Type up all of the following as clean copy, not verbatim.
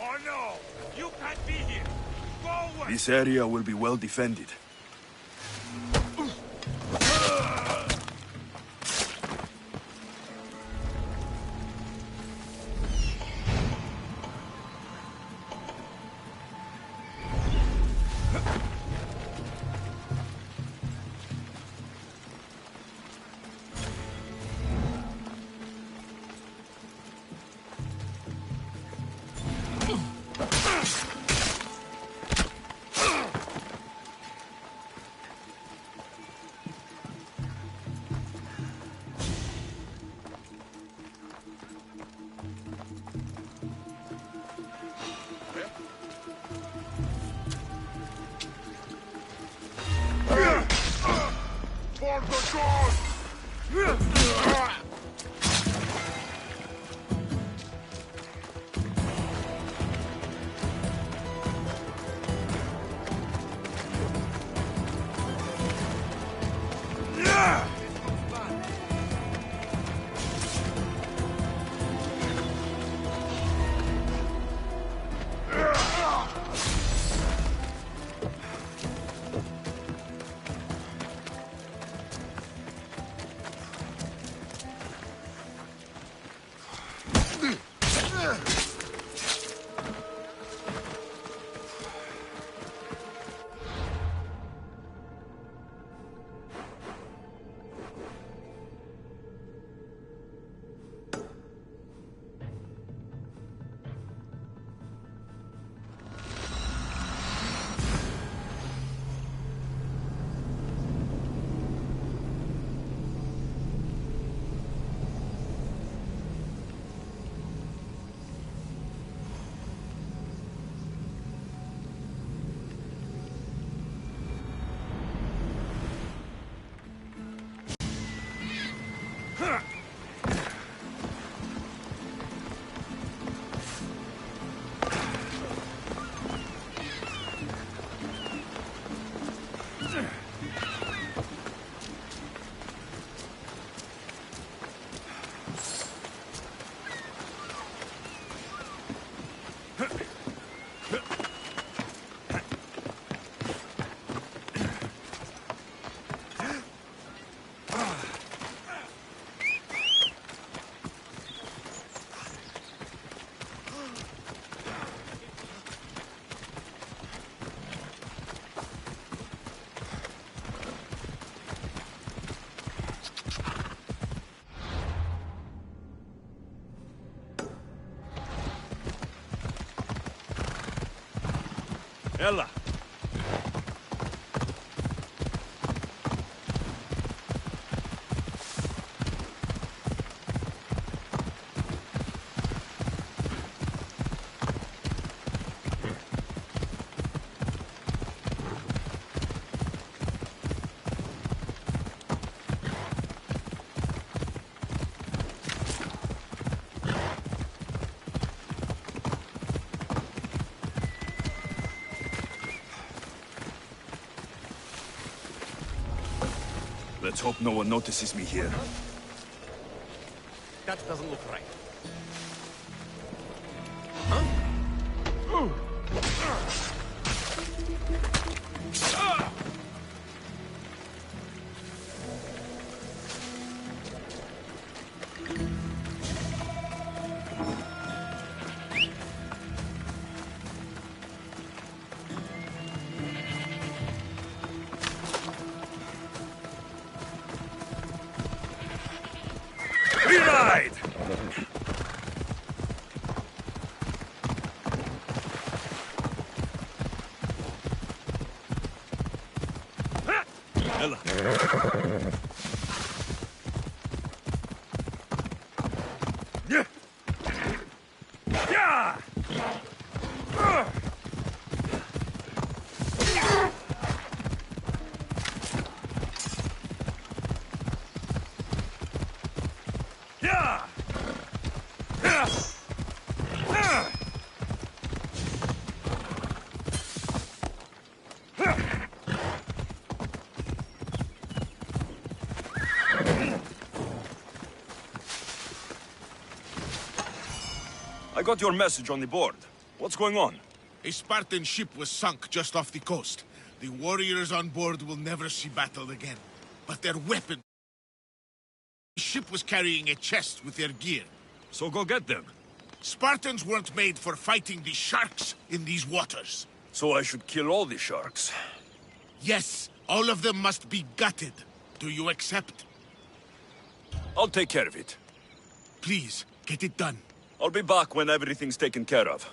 Oh no! You can't be here! Go away! This area will be well defended. For the gods! يلا. Let's hope no one notices me here. That doesn't look right. Ride! يلا. I got your message on the board. What's going on? A Spartan ship was sunk just off the coast. The warriors on board will never see battle again. But their weapons... The ship was carrying a chest with their gear. So go get them. Spartans weren't made for fighting the sharks in these waters. So I should kill all the sharks. Yes, all of them must be gutted. Do you accept? I'll take care of it. Please, get it done. I'll be back when everything's taken care of.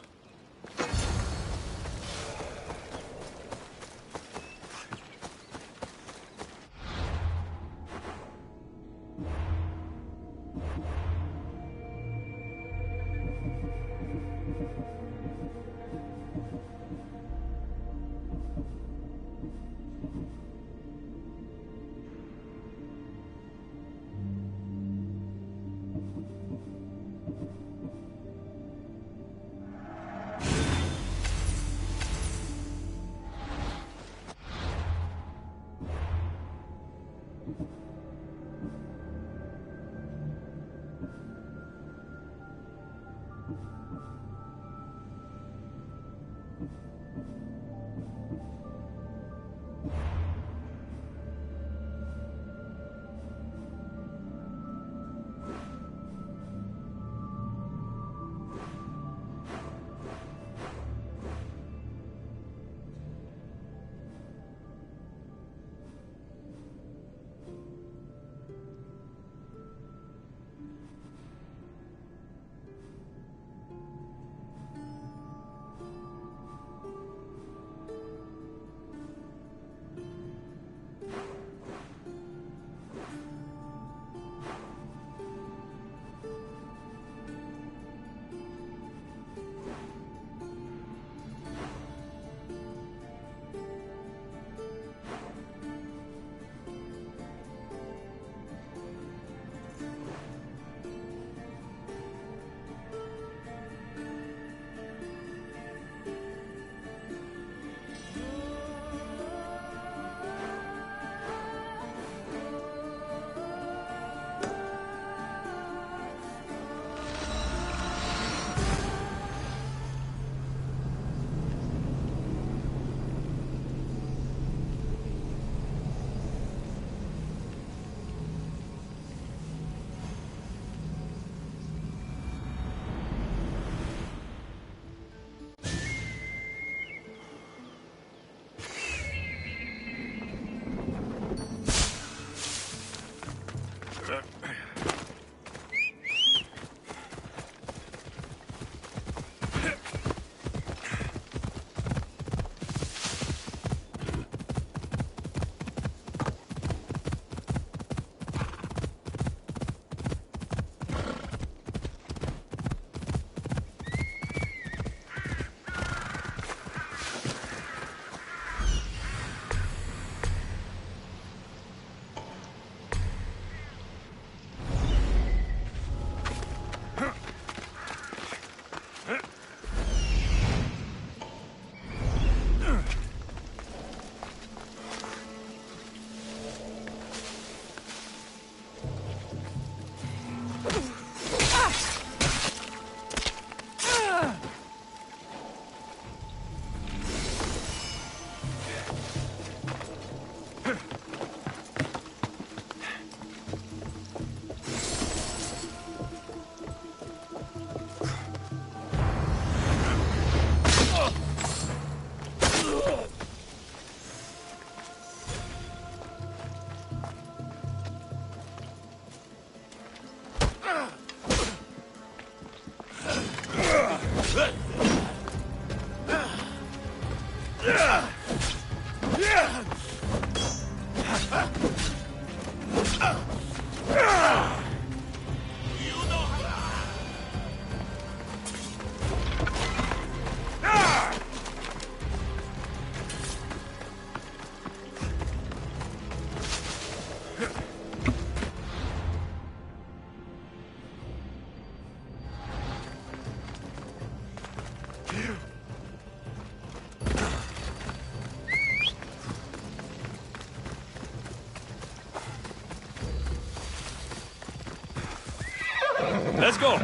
Let's go!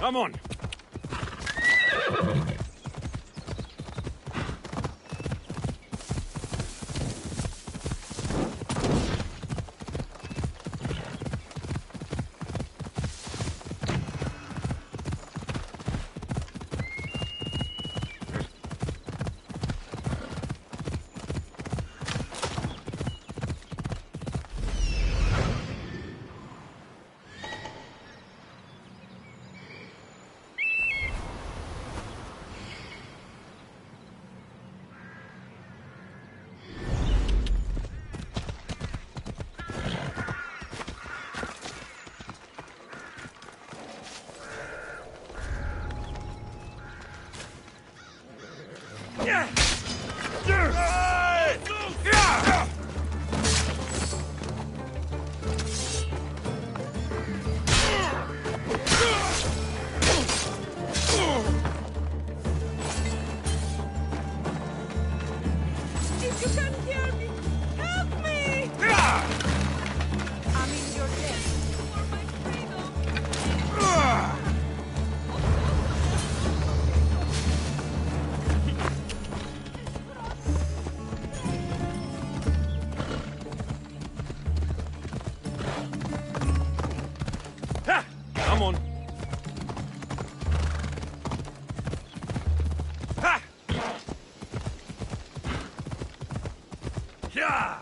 Come on. If you can hear me, help me! I'm in your debt. For my freedom. Ha! Come on. Ha! Yeah!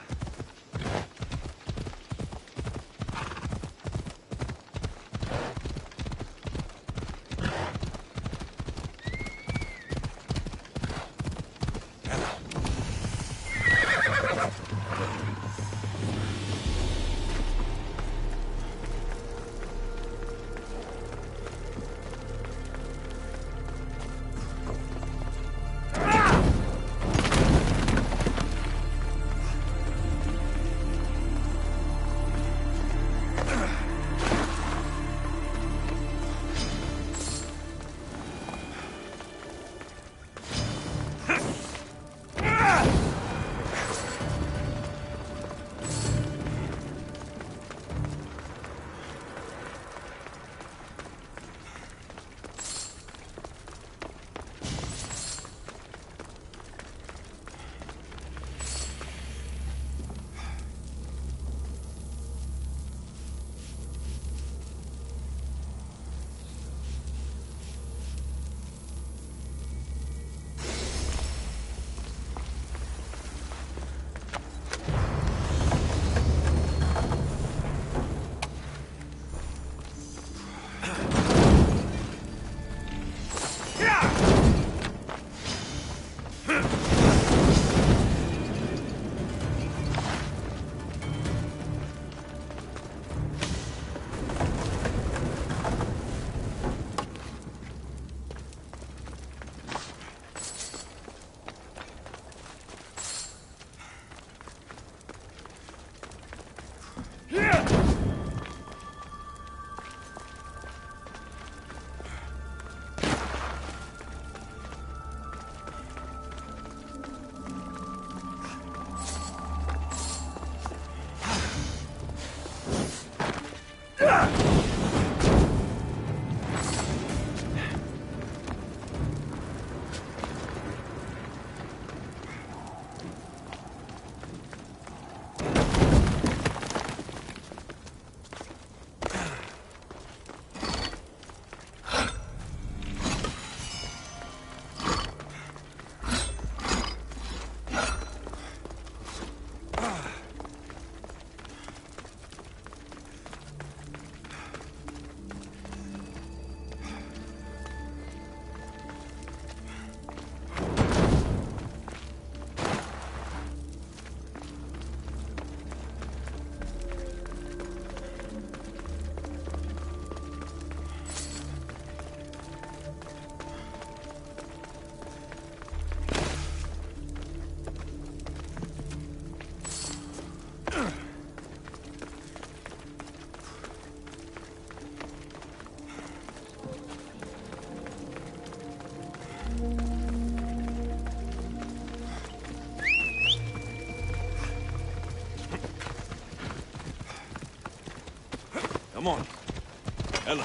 Come on. Ella.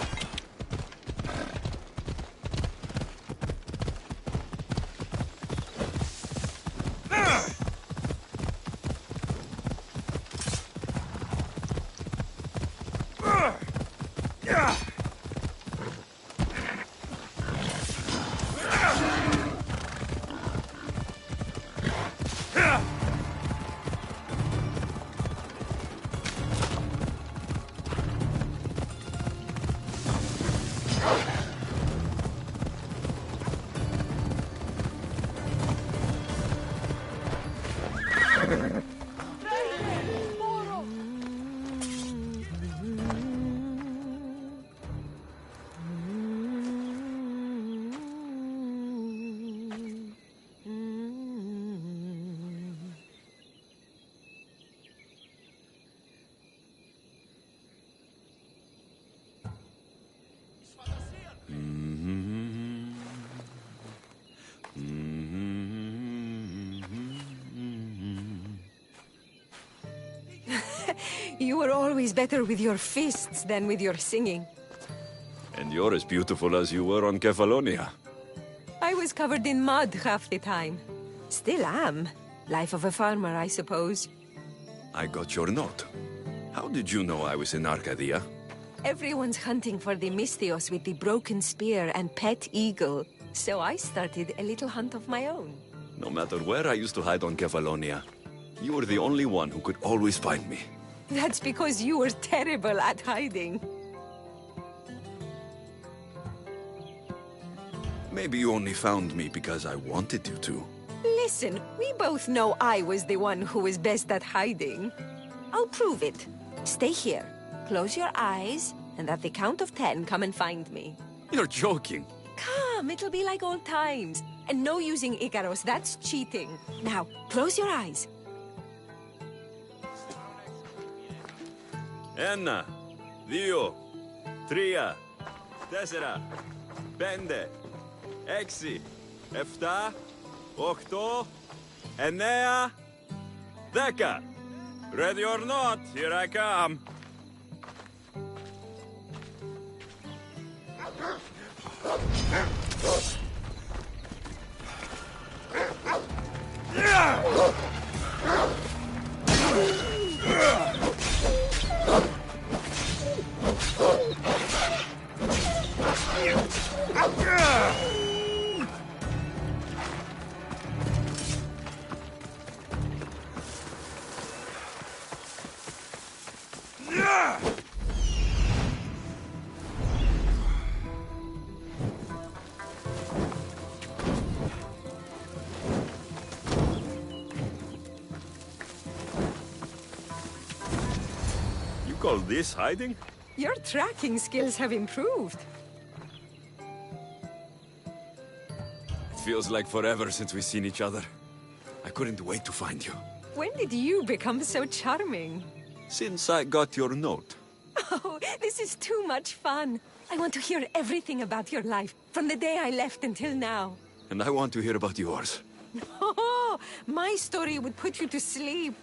You were always better with your fists than with your singing. And you're as beautiful as you were on Kefalonia. I was covered in mud half the time. Still am. Life of a farmer, I suppose. I got your note. How did you know I was in Arcadia? Everyone's hunting for the Misthios with the broken spear and pet eagle. So I started a little hunt of my own. No matter where I used to hide on Kefalonia, you were the only one who could always find me. That's because you were terrible at hiding. Maybe you only found me because I wanted you to. Listen, we both know I was the one who was best at hiding. I'll prove it. Stay here, close your eyes, and at the count of 10, come and find me. You're joking. Come, it'll be like old times. And no using Icaros, that's cheating. Now, close your eyes. Ένα, δύο, τρία, τέσσερα, πέντε, έξι, εφτά, οχτώ, εννέα, δέκα. Ready or not, here I come. Call this hiding? Your tracking skills have improved. It feels like forever since we've seen each other. I couldn't wait to find you. When did you become so charming? Since I got your note. Oh, this is too much fun. I want to hear everything about your life, from the day I left until now. And I want to hear about yours. Oh, my story would put you to sleep.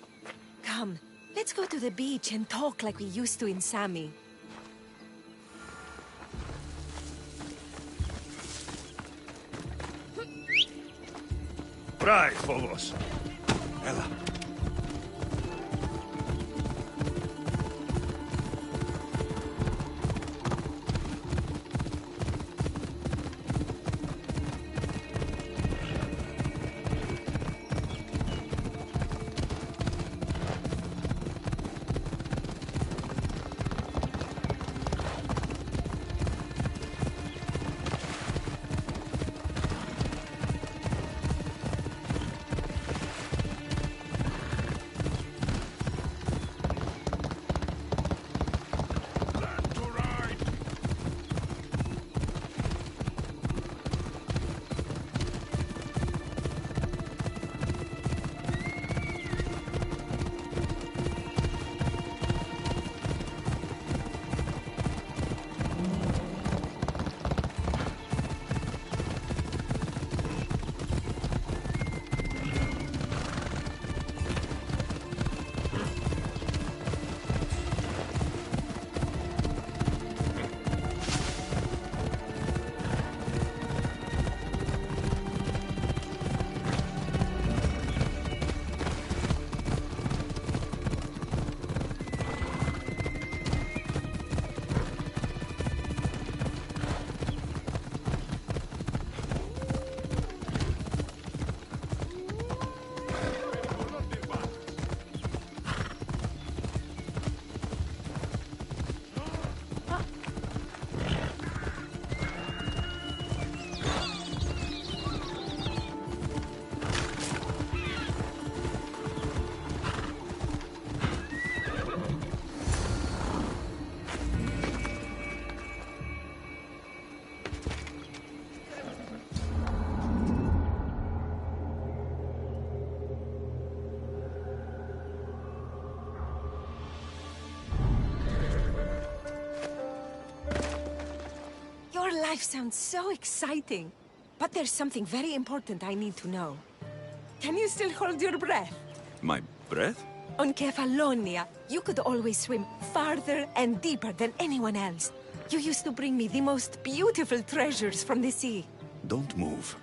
Come, let's go to the beach and talk like we used to in Sami. Right, Phobos. Ella. Life sounds so exciting. But there's something very important I need to know. Can you still hold your breath? My breath? On Kefalonia, you could always swim farther and deeper than anyone else. You used to bring me the most beautiful treasures from the sea. Don't move.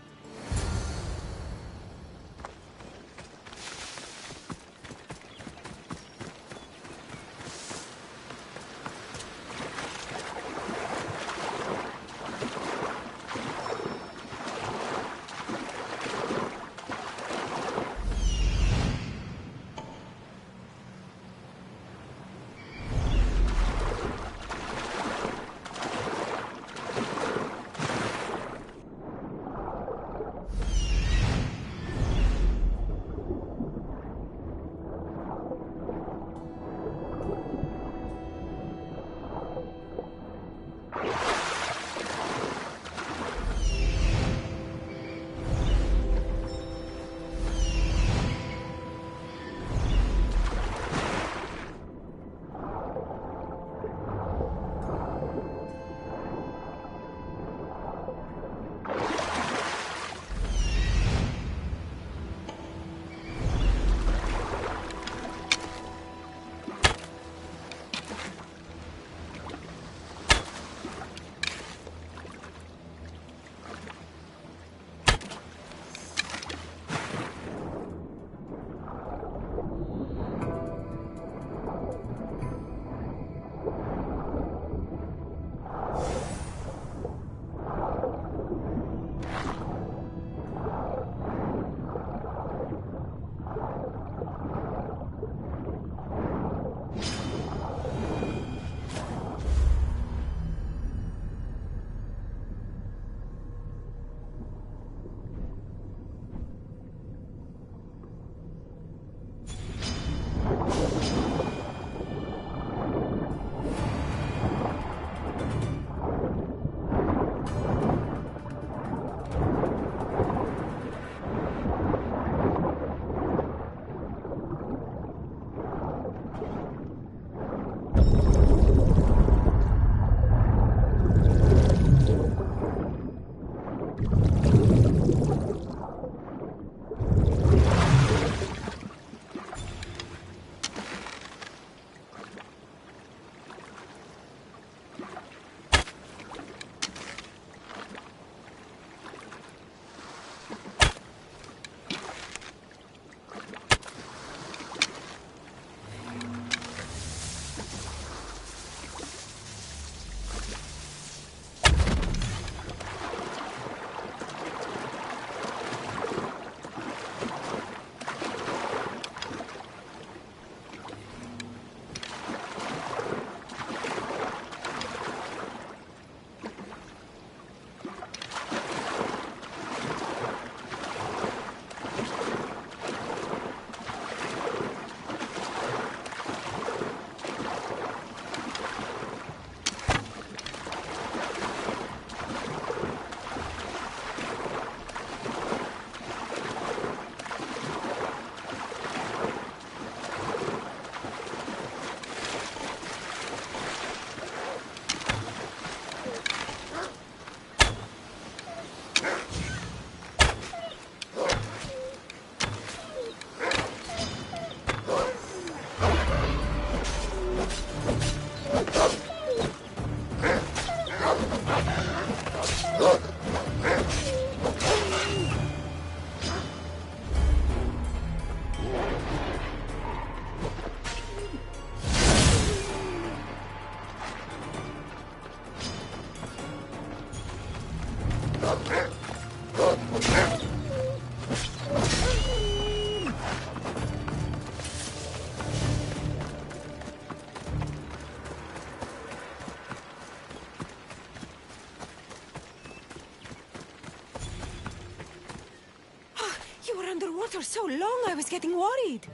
For so long, I was getting worried.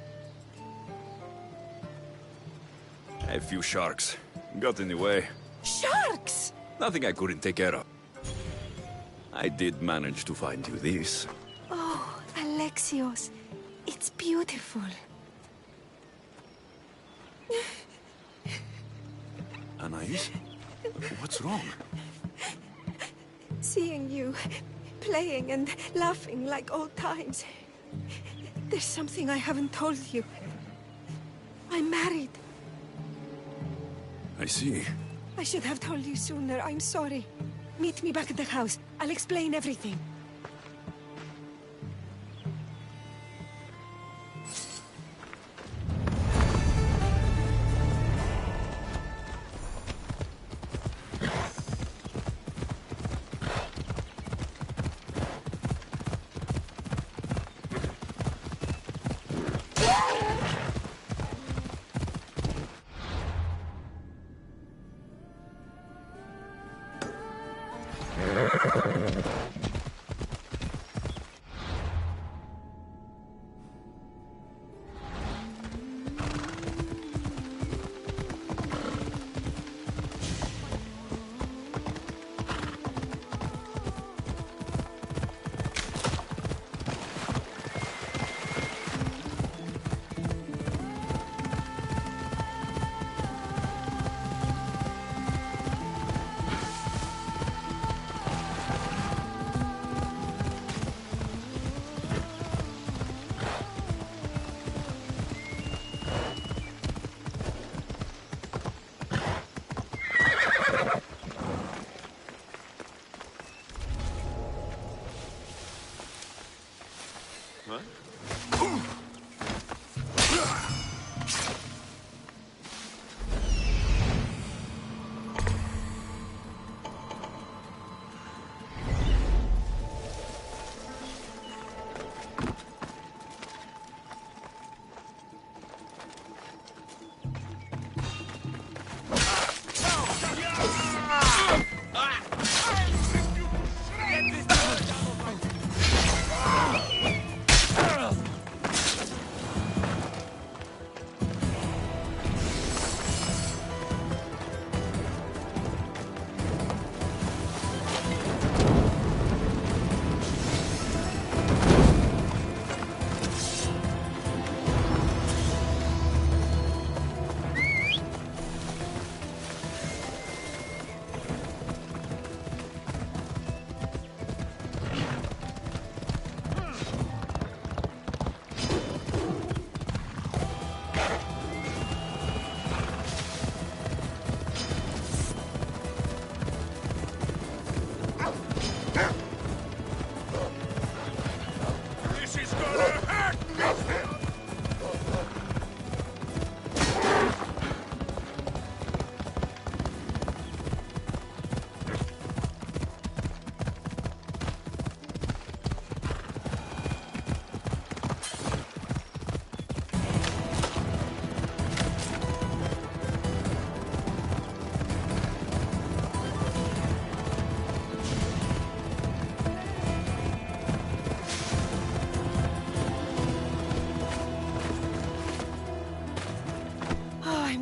A few sharks. Got in the way. Sharks? Nothing I couldn't take care of. I did manage to find you this. Oh, Alexios. It's beautiful. Anais? What's wrong? Seeing you playing and laughing like old times. There's something I haven't told you. I'm married. I see. I should have told you sooner. I'm sorry. Meet me back at the house. I'll explain everything.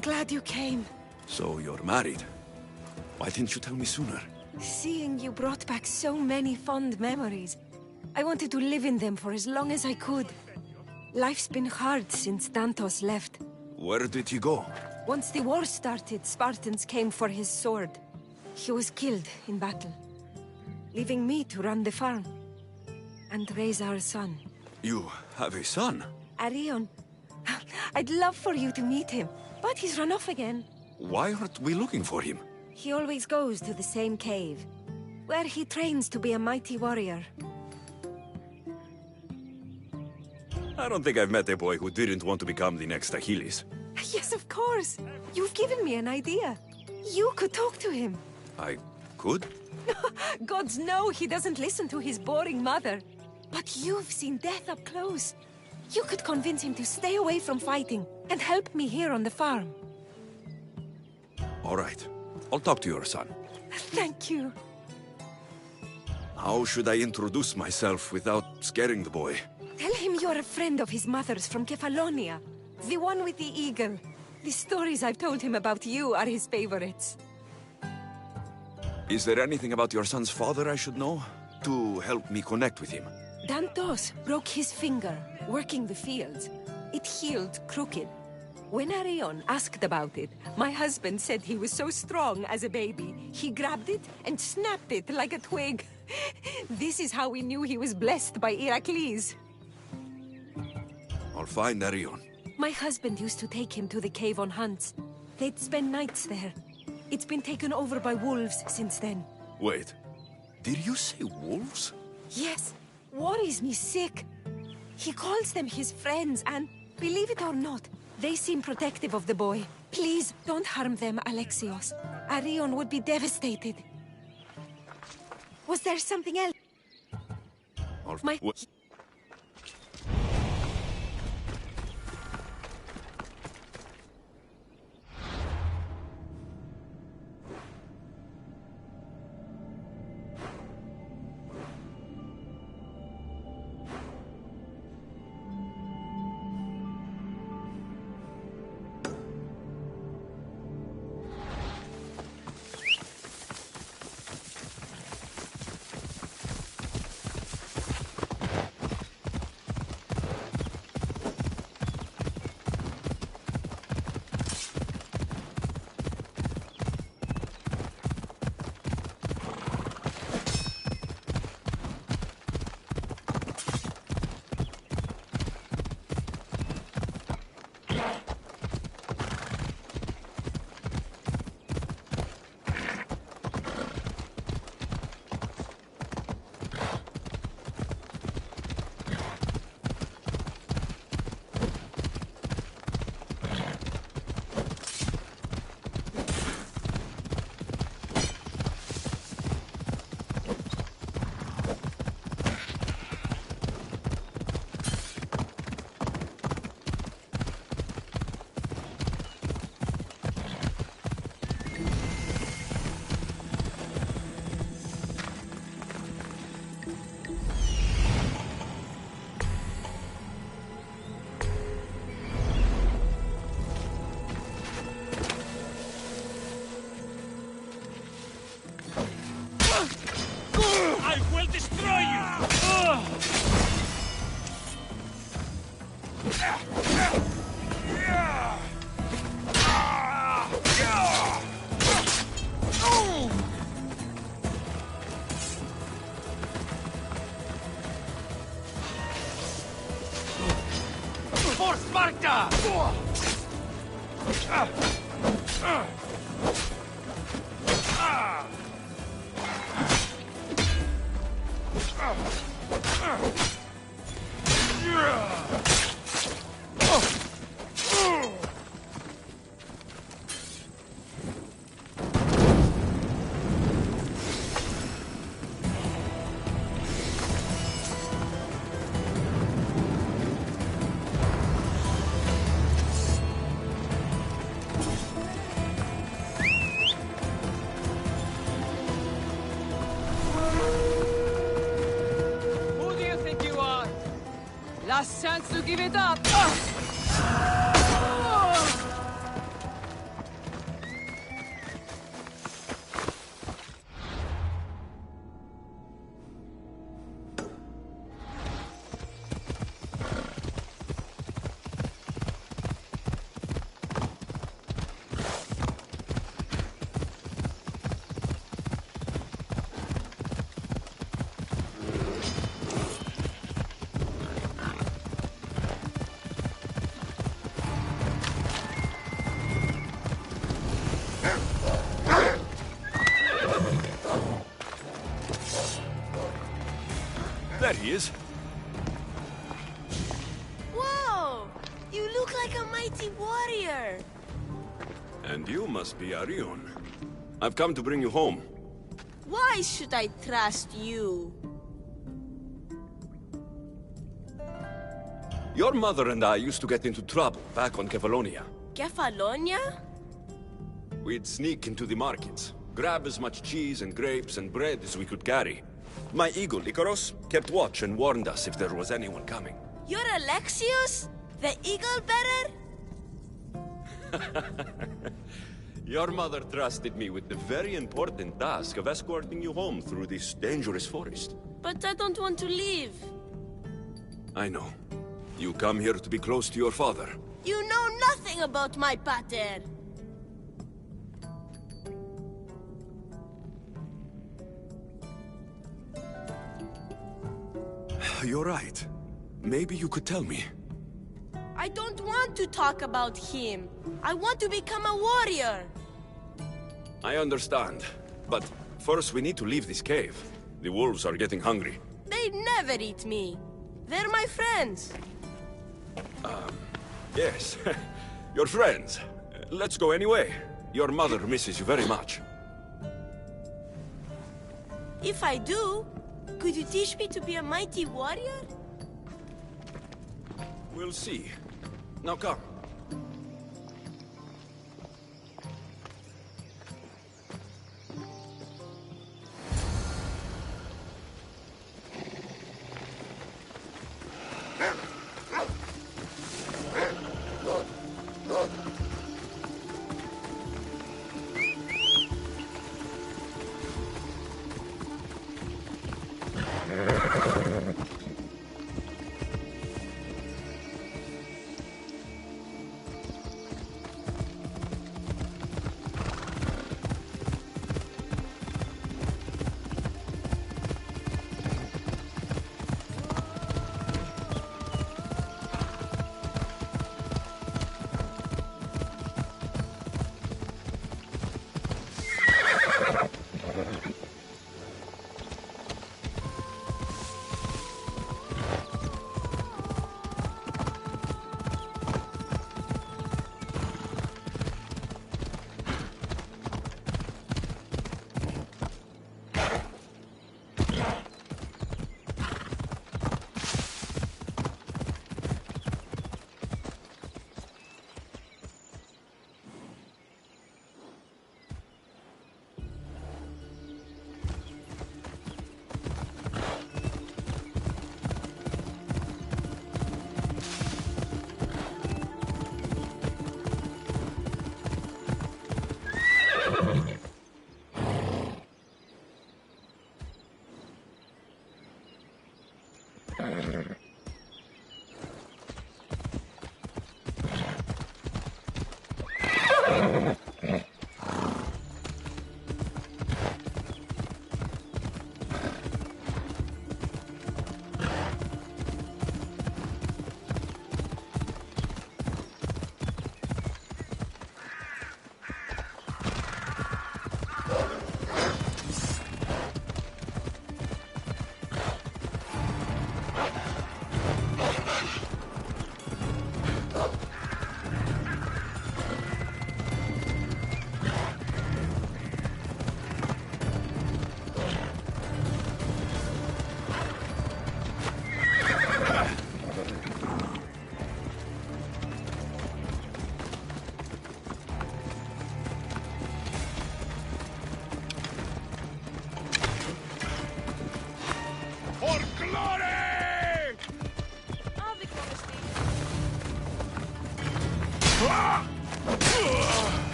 Glad you came. So you're married? Why didn't you tell me sooner? Seeing you brought back so many fond memories. I wanted to live in them for as long as I could. Life's been hard since Dantos left. Where did he go? Once the war started, Spartans came for his sword. He was killed in battle, leaving me to run the farm and raise our son. You have a son? Arion. I'd love for you to meet him, but he's run off again. Why aren't we looking for him? He always goes to the same cave, where he trains to be a mighty warrior. I don't think I've met a boy who didn't want to become the next Achilles. Yes, of course. You've given me an idea. You could talk to him. I could? Gods know he doesn't listen to his boring mother. But you've seen death up close. You could convince him to stay away from fighting and help me here on the farm. All right. I'll talk to your son. Thank you. How should I introduce myself without scaring the boy? Tell him you're a friend of his mother's from Kefalonia. The one with the eagle. The stories I've told him about you are his favorites. Is there anything about your son's father I should know? To help me connect with him? Dantos broke his finger, working the fields. It healed crooked. When Arion asked about it, my husband said he was so strong as a baby, he grabbed it and snapped it like a twig. This is how we knew he was blessed by Heracles. I'll find Arion. My husband used to take him to the cave on hunts. They'd spend nights there. It's been taken over by wolves since then. Wait, did you say wolves? Yes, worries me sick. He calls them his friends and, believe it or not, they seem protective of the boy. Please, don't harm them, Alexios. Arion would be devastated. Was there something else? For Sparta! Last chance to give it up! There he is. Whoa! You look like a mighty warrior. And you must be Arion. I've come to bring you home. Why should I trust you? Your mother and I used to get into trouble back on Kefalonia. Kefalonia? We'd sneak into the markets, grab as much cheese and grapes and bread as we could carry. My eagle, Icaros, kept watch and warned us if there was anyone coming. You're Alexios? The eagle bearer? Your mother trusted me with the very important task of escorting you home through this dangerous forest. But I don't want to leave. I know. You come here to be close to your father. You know nothing about my pater. You're right. Maybe you could tell me. I don't want to talk about him. I want to become a warrior. I understand. But first we need to leave this cave. The wolves are getting hungry. They never eat me. They're my friends. Yes. Your friends. Let's go anyway. Your mother misses you very much. If I do, could you teach me to be a mighty warrior? We'll see. Now come.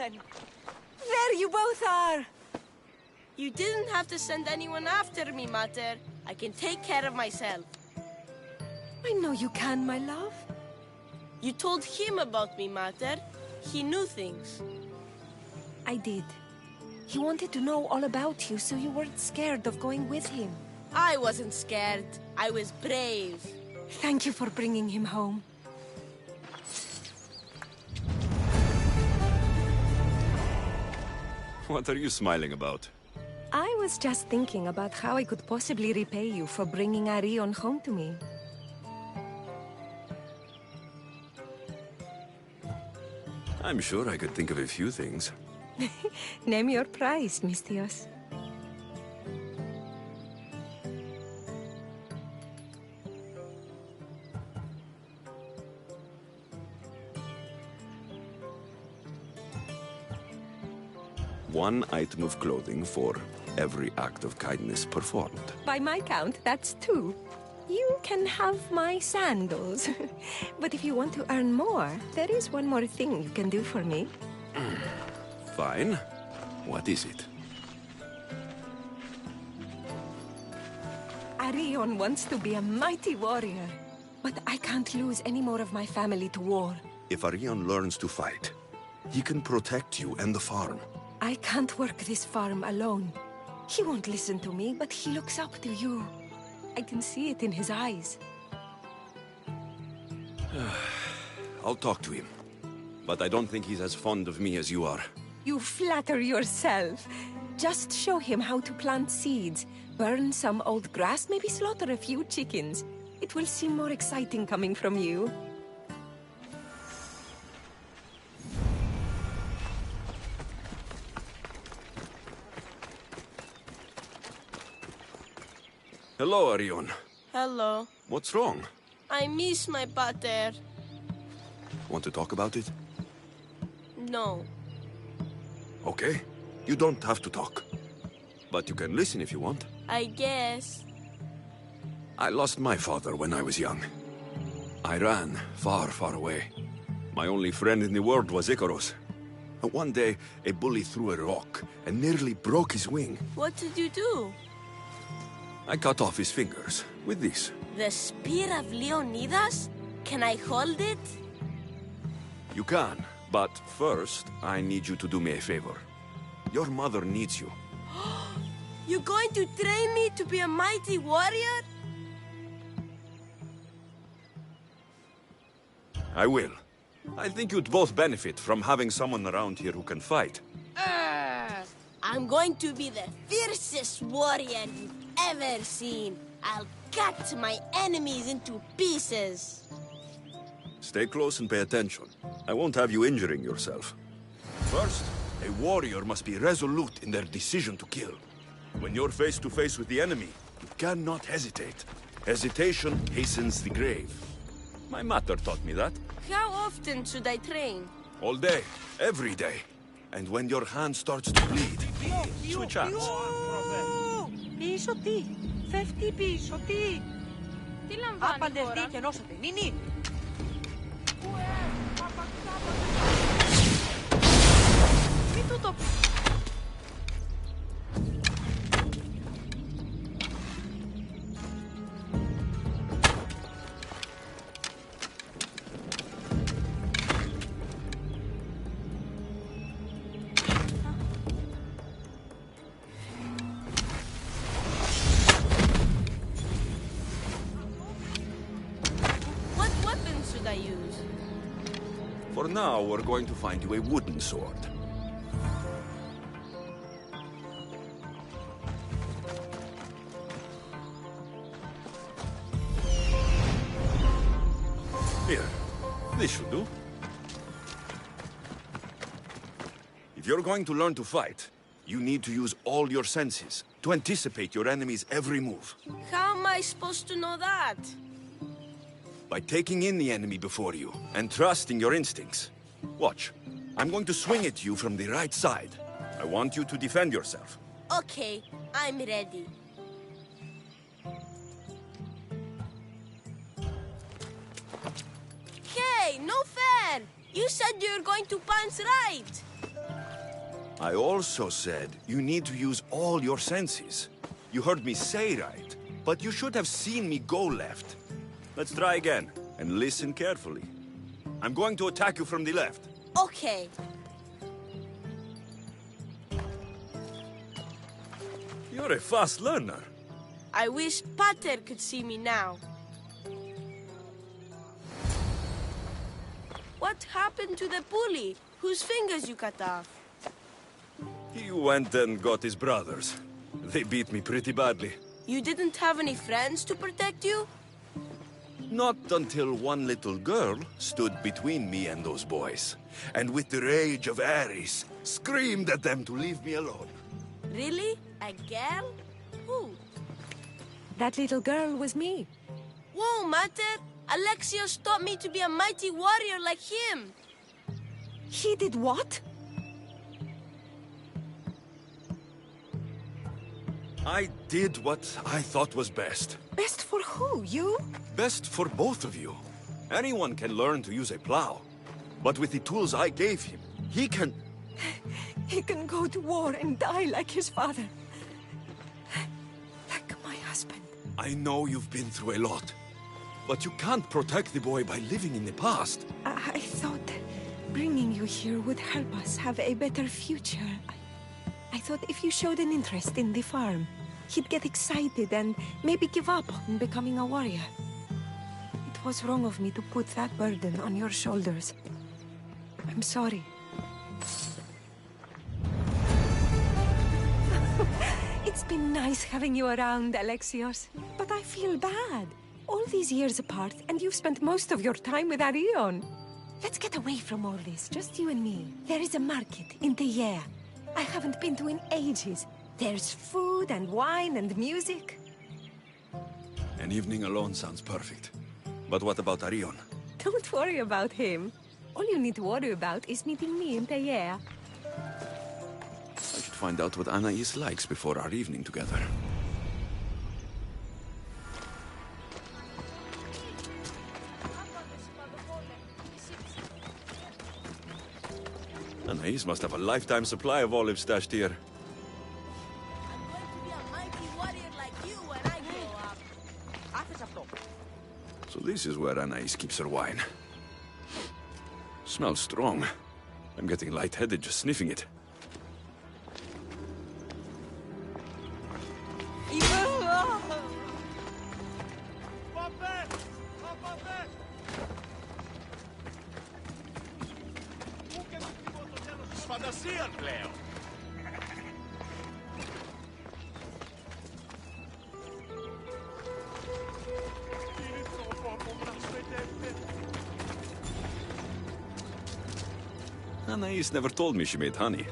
There you both are! You didn't have to send anyone after me, Mater. I can take care of myself. I know you can, my love. You told him about me, Mater. He knew things. I did. He wanted to know all about you, so you weren't scared of going with him. I wasn't scared. I was brave. Thank you for bringing him home. What are you smiling about? I was just thinking about how I could possibly repay you for bringing Arion home to me. I'm sure I could think of a few things. Name your price, Mistios. 1 item of clothing for every act of kindness performed. By my count, that's 2. You can have my sandals. But if you want to earn more, there is one more thing you can do for me. Fine. What is it? Arion wants to be a mighty warrior. But I can't lose any more of my family to war. If Arion learns to fight, he can protect you and the farm. I can't work this farm alone. He won't listen to me, but he looks up to you. I can see it in his eyes. I'll talk to him. But I don't think he's as fond of me as you are. You flatter yourself. Just show him how to plant seeds, burn some old grass, maybe slaughter a few chickens. It will seem more exciting coming from you. Hello, Arion. Hello. What's wrong? I miss my pater. Want to talk about it? No. Okay. You don't have to talk. But you can listen if you want. I guess. I lost my father when I was young. I ran far, far away. My only friend in the world was Icaros. One day, a bully threw a rock and nearly broke his wing. What did you do? I cut off his fingers with this. The spear of Leonidas? Can I hold it? You can, but first, I need you to do me a favor. Your mother needs you. You're going to train me to be a mighty warrior? I will. I think you'd both benefit from having someone around here who can fight. I'm going to be the fiercest warrior you've ever seen. I'll cut my enemies into pieces. Stay close and pay attention. I won't have you injuring yourself. First, a warrior must be resolute in their decision to kill. When you're face to face with the enemy, you cannot hesitate. Hesitation hastens the grave. My mater taught me that. How often should I train? All day, every day. And when your hand starts to bleed, switch hands. Πίσω τι, φεύγει πίσω τι. Τι λαμβάνει Άπαντες χώρα. δίκαι ενώσατε, νίνι. Μην του το πει. What weapon should I use? For now, we're going to find you a wooden sword. Here, this should do. If you're going to learn to fight, you need to use all your senses to anticipate your enemy's every move. How am I supposed to know that? By taking in the enemy before you and trusting your instincts. Watch. I'm going to swing at you from the right side. I want you to defend yourself. Okay, I'm ready. Hey, no fair! You said you were going to punch right! I also said you need to use all your senses. You heard me say right, but you should have seen me go left. Let's try again, and listen carefully. I'm going to attack you from the left. Okay. You're a fast learner. I wish Pater could see me now. What happened to the bully whose fingers you cut off? He went and got his brothers. They beat me pretty badly. You didn't have any friends to protect you? Not until one little girl stood between me and those boys, and with the rage of Ares, screamed at them to leave me alone. Really? A girl? Who? That little girl was me. Whoa, Mater! Alexios taught me to be a mighty warrior like him. He did what? I did what I thought was best. Best for who? You? Best for both of you. Anyone can learn to use a plow. But with the tools I gave him, he can... He can go to war and die like his father. Like my husband. I know you've been through a lot. But you can't protect the boy by living in the past. I thought bringing you here would help us have a better future. I thought if you showed an interest in the farm, he'd get excited and maybe give up on becoming a warrior. It was wrong of me to put that burden on your shoulders. I'm sorry. It's been nice having you around, Alexios. But I feel bad. All these years apart, and you've spent most of your time with Arion. Let's get away from all this, just you and me. There is a market in Teia. I haven't been to in ages. There's food and wine and music. An evening alone sounds perfect. But what about Arion? Don't worry about him. All you need to worry about is meeting me in Teia. I should find out what Anais likes before our evening together. Anais must have a lifetime supply of olives stashed here. I'm going to be a mighty warrior like you when I grow up. So this is where Anais keeps her wine. Smells strong. I'm getting lightheaded just sniffing it. Φαντασίαν πλέον. Anais never told me she made honey.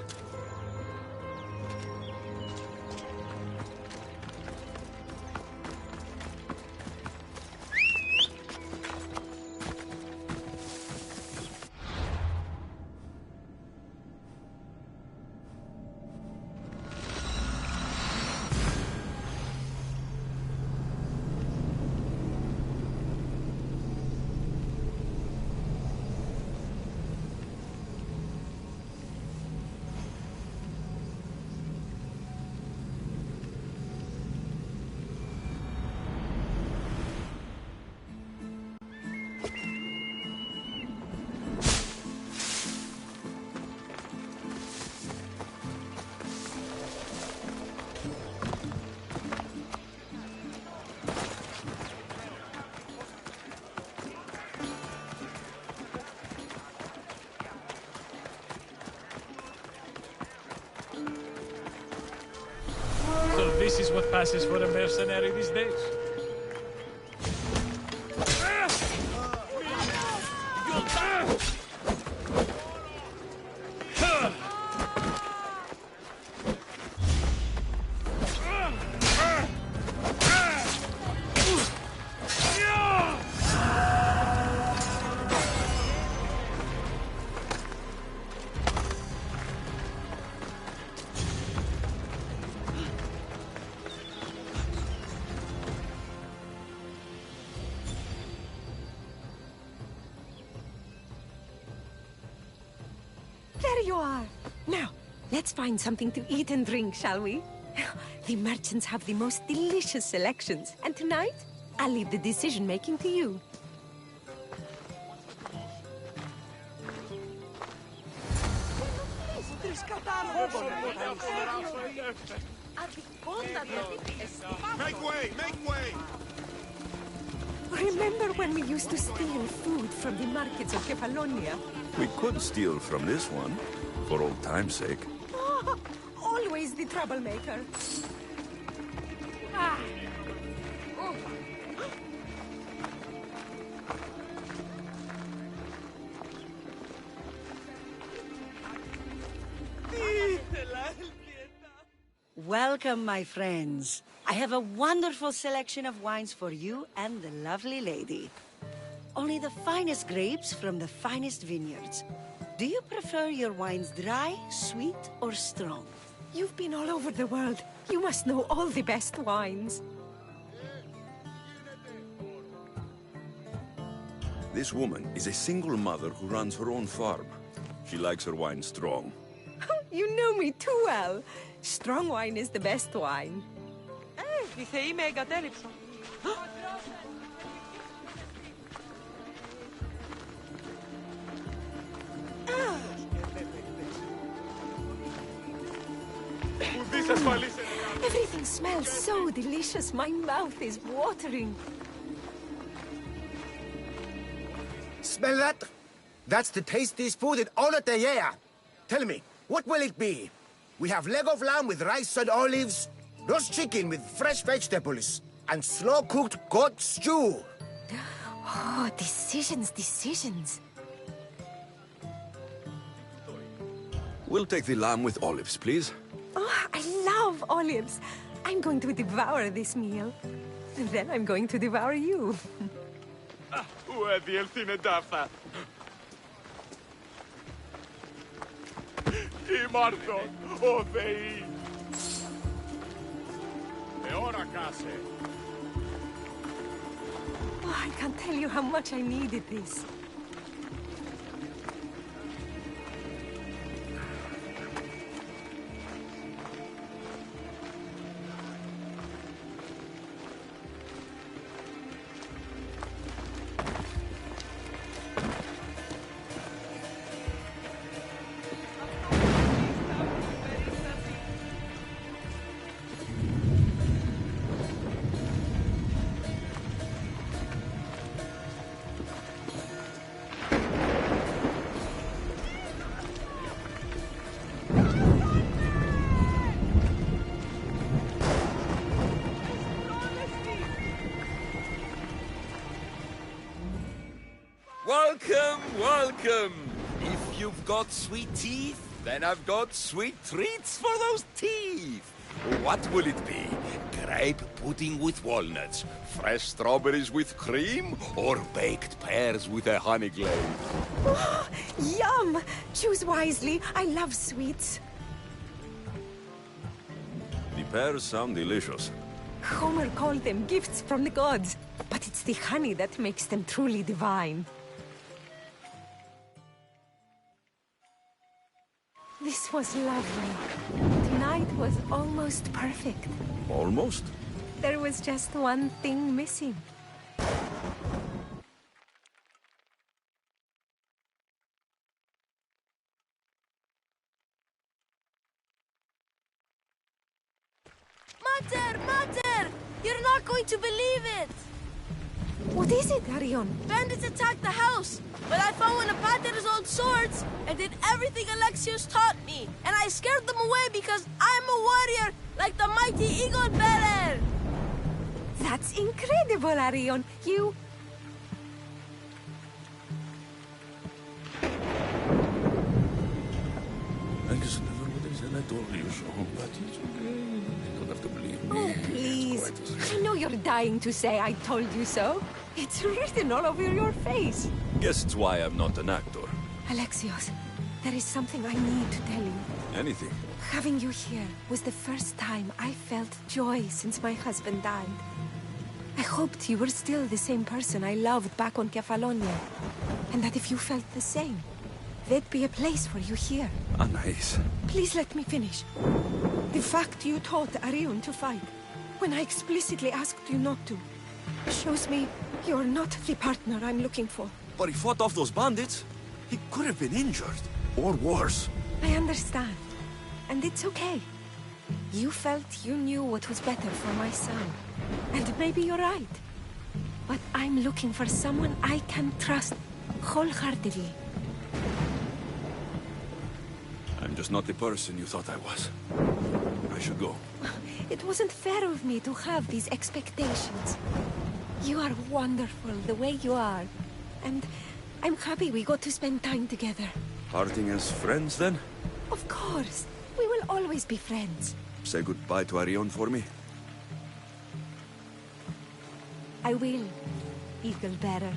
So this is what passes for a mercenary these days. There you are. Now, let's find something to eat and drink, shall we? The merchants have the most delicious selections. And tonight, I'll leave the decision-making to you. Make way! Make way! Remember when we used to steal food from the markets of Kefalonia? We could steal from this one, for old time's sake. Oh, always the troublemaker. Ah. Oh. Welcome, my friends. I have a wonderful selection of wines for you and the lovely lady. Only the finest grapes from the finest vineyards. Do you prefer your wines dry, sweet, or strong? You've been all over the world. You must know all the best wines. This woman is a single mother who runs her own farm. She likes her wine strong. You know me too well. Strong wine is the best wine. Οι θεοί με εγκατέλειψαν. Everything smells so delicious. My mouth is watering. Smell that? That's the tastiest food in all of the year. Tell me, what will it be? We have leg of lamb with rice and olives, roast chicken with fresh vegetables, and slow-cooked goat stew. Oh, decisions. We'll take the lamb with olives, please. Oh, I love olives. I'm going to devour this meal. And then I'm going to devour you. Oh, I can't tell you how much I needed this. Welcome! If you've got sweet teeth, then I've got sweet treats for those teeth. What will it be? Grape pudding with walnuts, fresh strawberries with cream, or baked pears with a honey glaze? Oh, yum! Choose wisely. I love sweets. The pears sound delicious. Homer called them gifts from the gods, but it's the honey that makes them truly divine. This was lovely. Tonight was almost perfect. Almost? There was just one thing missing. Mater! You're not going to believe it! What is it, Arion? Bandits attacked the house, but I found one of Pater's old swords and did everything Alexios taught me. And I scared them away because I'm a warrior like the mighty eagle bearer. That's incredible, Arion. You... I just never would have said I told you so, but it's okay. You don't have to believe me. Oh, please. I know you're dying to say I told you so. It's written all over your face. Guess it's why I'm not an actor. Alexios, there is something I need to tell you. Anything. Having you here was the first time I felt joy since my husband died. I hoped you were still the same person I loved back on Kefalonia. And that if you felt the same, there'd be a place for you here. Anais. Please let me finish. The fact you taught Arion to fight, when I explicitly asked you not to, shows me you're not the partner I'm looking for. But he fought off those bandits. He could have been injured. Or worse. I understand. And it's okay. You felt you knew what was better for my son. And maybe you're right. But I'm looking for someone I can trust wholeheartedly. I'm just not the person you thought I was. I should go. It wasn't fair of me to have these expectations. You are wonderful the way you are. And I'm happy we got to spend time together. Parting as friends, then? Of course. We will always be friends. Say goodbye to Arion for me. I will, Eagle Bearer.